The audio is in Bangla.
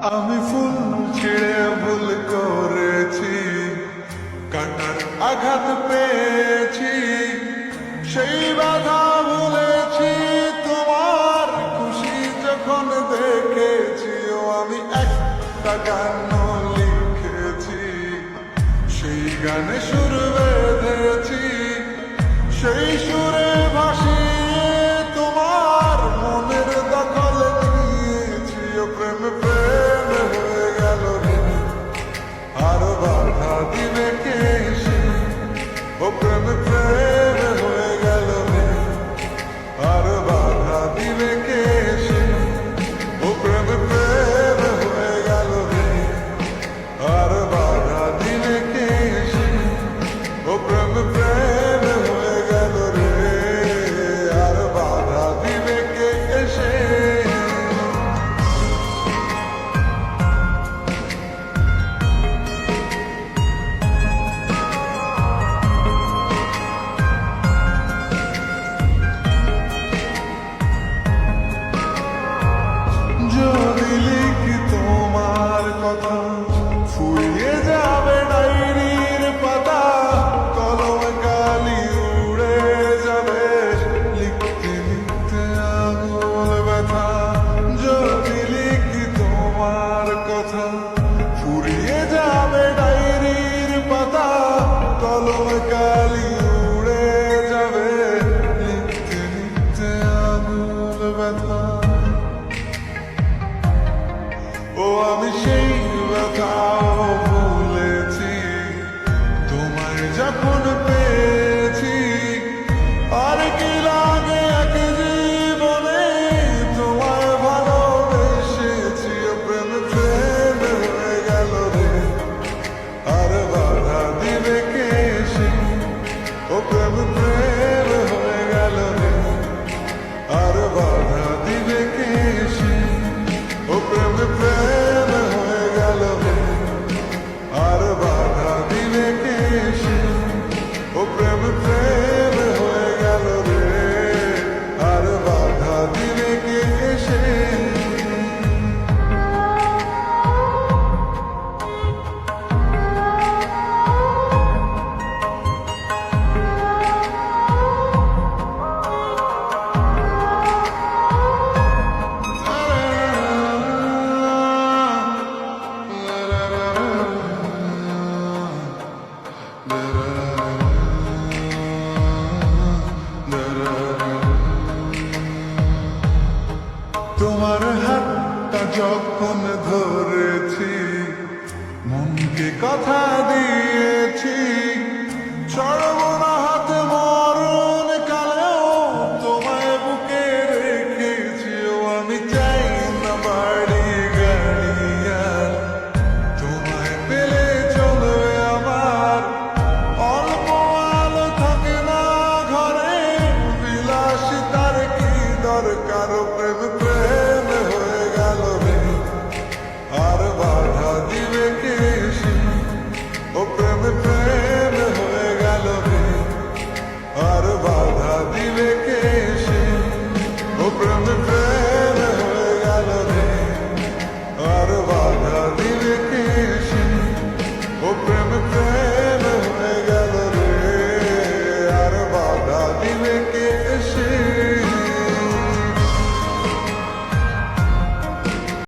আমি ফুল ছিঁড়ে ভুল করেছি, কাটার আঘাত পেয়েছি, সেই বাধা ভুলেছি। তোমার খুশি যখন দেখেছি, ও আমি একটা গান লিখেছি, সেই গানে সুর বেঁধেছি, সেই সুরে ভাসিয়ে তোমার মনের দখল নিয়েছি। ও প্রেম প্রেম হয়ে গেল রে, আর বাধা দিবে কে এসে? ও প্রেম প্রেম হয়ে গেল রে, আর বাধা দিবে কে এসে? ও প্রেম প্রেম হয়ে গেল রে, আর বাধা দিবে কে এসে? ও প্রেম প্রেম হয়ে গেল রে, আর বাধা দিবে কে এসে? যদি লিখি তোমার কথা, ফুরিয়ে যাবে ডায়েরির পাতা, কলম কালি উড়ে যাবে, লিখতে লিখতে আঙুল ব্যথা। যদি লিখি তোমার কথা, ফুরিয়ে যাবে ডায়েরির পাতা, কলম কালি উড়ে যাবে, লিখতে লিখতে আঙুল ব্যথা। ও আমি সেই ব্যথাও ভুলেছি, তোমায় যখন পেয়েছি। আর কি লাগে এক জীবনে, তোমায় ভালোবেসেছি। ও প্রেম প্রেম হয়ে গেল রে, আর বাধা দিবে কে এসে? ও প্রেম প্রেম হয়ে গেল রে, আর বাধা দিবে কে এসে? ও প্রেম প্রেম হয়ে গেল রে, আর বাধা দিবে কে এসে? ও প্রেম প্রেম হয়ে গেল রে, আর বাধা দিবে কে এসে? তোমার হাতটা যখন ধরেছি, মনকে কথা দিয়ে